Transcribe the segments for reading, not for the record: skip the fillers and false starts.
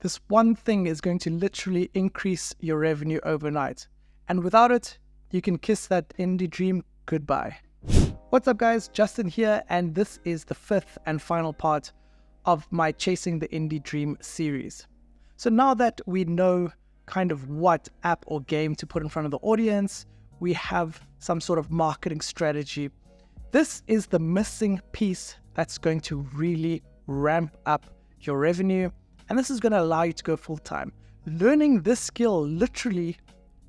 This one thing is going to literally increase your revenue overnight. And without it, you can kiss that indie dream goodbye. What's up guys, Justin here, and this is the fifth and final part of my Chasing the Indie Dream series. So now that we know kind of what app or game to put in front of the audience, we have some sort of marketing strategy. This is the missing piece that's going to really ramp up your revenue, and this is going to allow you to go full time. Learning this skill literally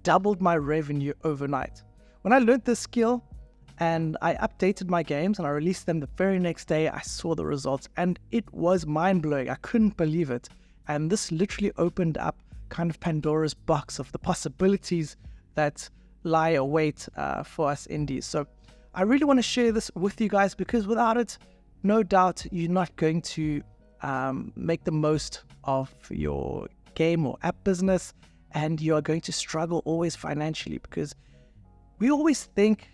doubled my revenue overnight. When I learned this skill and I updated my games and I released them the very next day, I saw the results and it was mind-blowing. I couldn't believe it. And this literally opened up kind of Pandora's box of the possibilities that lie await for us indies. So I really want to share this with you guys because without it, no doubt you're not going to make the most of your game or app business, and you are going to struggle always financially because we always think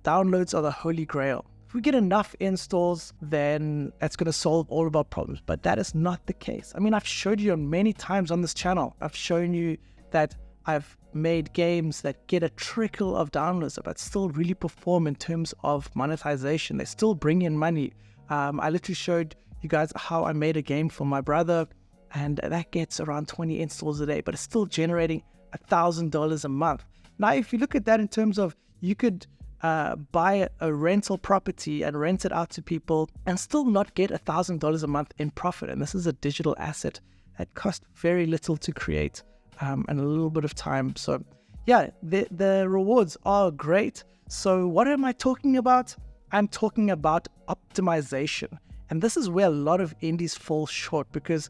downloads are the holy grail. If we get enough installs, then that's going to solve all of our problems, but that is not the case. I mean, I've showed you many times on this channel, I've shown you that I've made games that get a trickle of downloads but still really perform in terms of monetization. They still bring in money. I literally showed you guys how I made a game for my brother, and that gets around 20 installs a day, but it's still generating $1,000 a month. Now, if you look at that in terms of you could buy a rental property and rent it out to people and still not get $1,000 a month in profit. And this is a digital asset that costs very little to create and a little bit of time. So yeah, the rewards are great. So what am I talking about? I'm talking about optimization. And this is where a lot of indies fall short because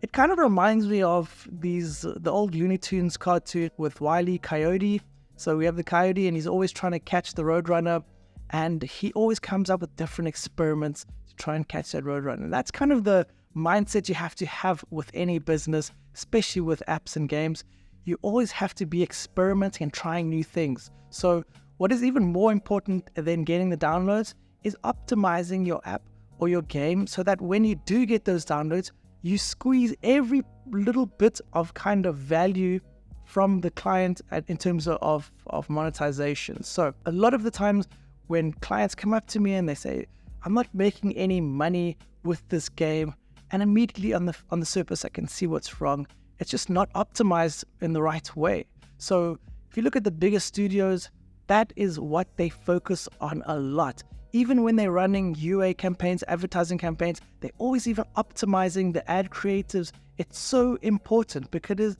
it kind of reminds me of the old Looney Tunes cartoon with Wile E. Coyote. So we have the coyote and he's always trying to catch the roadrunner, and he always comes up with different experiments to try and catch that roadrunner. And that's kind of the mindset you have to have with any business, especially with apps and games. You always have to be experimenting and trying new things. So what is even more important than getting the downloads is optimizing your app or your game so that when you do get those downloads, you squeeze every little bit of kind of value from the client in terms of monetization. So a lot of the times when clients come up to me and they say, I'm not making any money with this game, and immediately on the surface I can see what's wrong. It's just not optimized in the right way. So if you look at the bigger studios, that is what they focus on a lot. Even when they're running UA campaigns, advertising campaigns, they're always even optimizing the ad creatives. It's so important because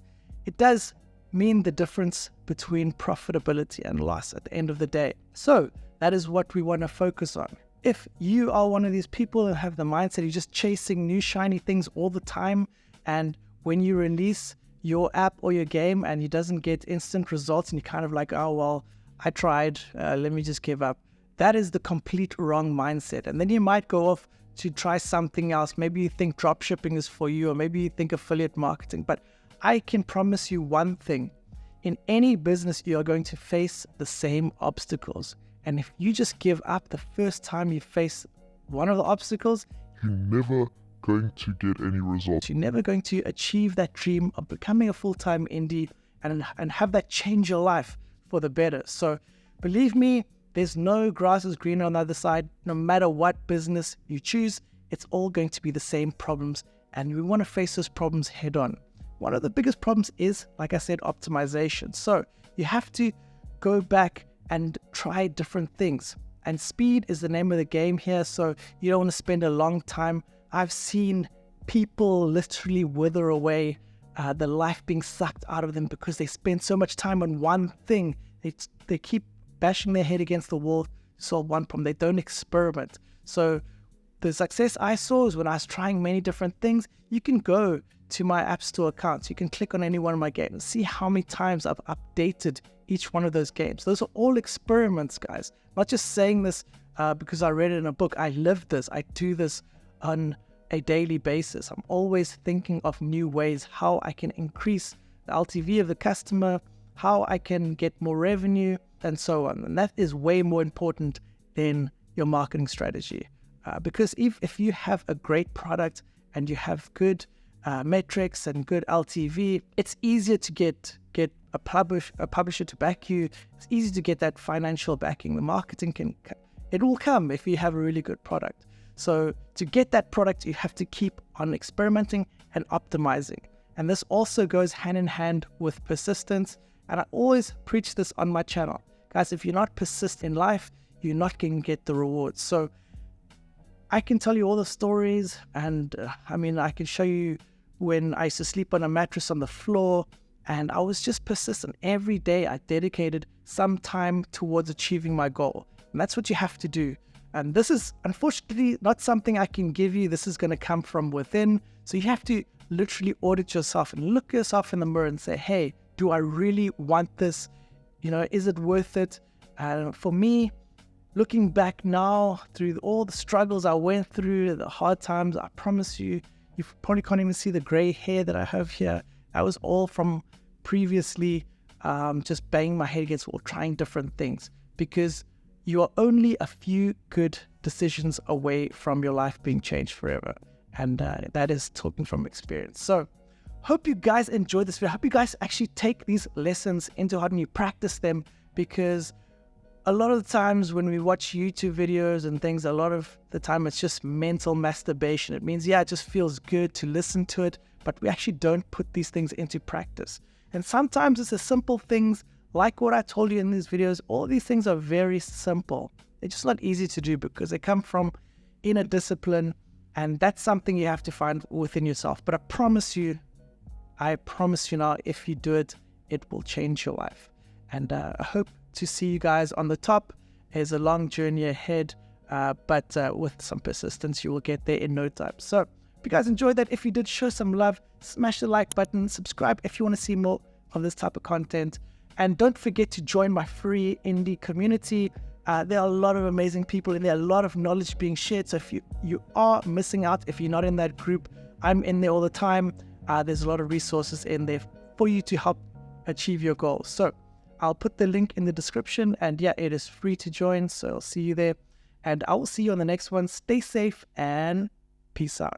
it does mean the difference between profitability and loss at the end of the day. So that is what we want to focus on. If you are one of these people and have the mindset you're just chasing new shiny things all the time, and when you release your app or your game and it doesn't get instant results and you're kind of like, oh, well, I tried, let me just give up. That is the complete wrong mindset. And then you might go off to try something else. Maybe you think dropshipping is for you, or maybe you think affiliate marketing. But I can promise you one thing. In any business, you are going to face the same obstacles. And if you just give up the first time you face one of the obstacles, you're never going to get any results. You're never going to achieve that dream of becoming a full-time indie and have that change your life for the better. So believe me, there's no grass is greener on the other side. No matter what business you choose, it's all going to be the same problems, and we want to face those problems head on. One of the biggest problems is, like I said, optimization. So you have to go back and try different things. And speed is the name of the game here, so you don't want to spend a long time. I've seen people literally wither away, the life being sucked out of them because they spend so much time on one thing. They keep bashing their head against the wall to solve one problem. They don't experiment. So the success I saw is when I was trying many different things. You can go to my App Store account. You can click on any one of my games and see how many times I've updated each one of those games. Those are all experiments, guys. I'm not just saying this because I read it in a book. I live this. I do this on a daily basis. I'm always thinking of new ways how I can increase the LTV of the customer, how I can get more revenue, and so on. And that is way more important than your marketing strategy. Because if you have a great product and you have good metrics and good LTV, it's easier to get a publisher to back you. It's easy to get that financial backing. The marketing it will come if you have a really good product. So to get that product, you have to keep on experimenting and optimizing. And this also goes hand in hand with persistence. And I always preach this on my channel. Guys, if you're not persistent in life, you're not going to get the rewards. So I can tell you all the stories, and I can show you when I used to sleep on a mattress on the floor, and I was just persistent. Every day I dedicated some time towards achieving my goal. And that's what you have to do. And this is unfortunately not something I can give you. This is going to come from within. So you have to literally audit yourself and look yourself in the mirror and say, hey, do I really want this? Is it worth it? For me, looking back now through all the struggles I went through, the hard times, I promise you, you probably can't even see the gray hair that I have here. That was all from previously just banging my head against the wall, trying different things, because you are only a few good decisions away from your life being changed forever. And that is talking from experience. So hope you guys enjoyed this video. I hope you guys actually take these lessons into heart and you practice them, because a lot of the times when we watch YouTube videos and things, a lot of the time it's just mental masturbation. It means, it just feels good to listen to it, but we actually don't put these things into practice. And sometimes it's the simple things like what I told you in these videos. All these things are very simple. They're just not easy to do because they come from inner discipline, and that's something you have to find within yourself. But I promise you now, if you do it, it will change your life. And I hope to see you guys on the top. There's a long journey ahead, but with some persistence, you will get there in no time. So if you guys enjoyed that, if you did, show some love, smash the like button, subscribe if you want to see more of this type of content. And don't forget to join my free indie community. There are a lot of amazing people in there, a lot of knowledge being shared. So if you are missing out, if you're not in that group, I'm in there all the time. There's a lot of resources in there for you to help achieve your goals. So I'll put the link in the description, and it is free to join. So I'll see you there, and I will see you on the next one. Stay safe and peace out.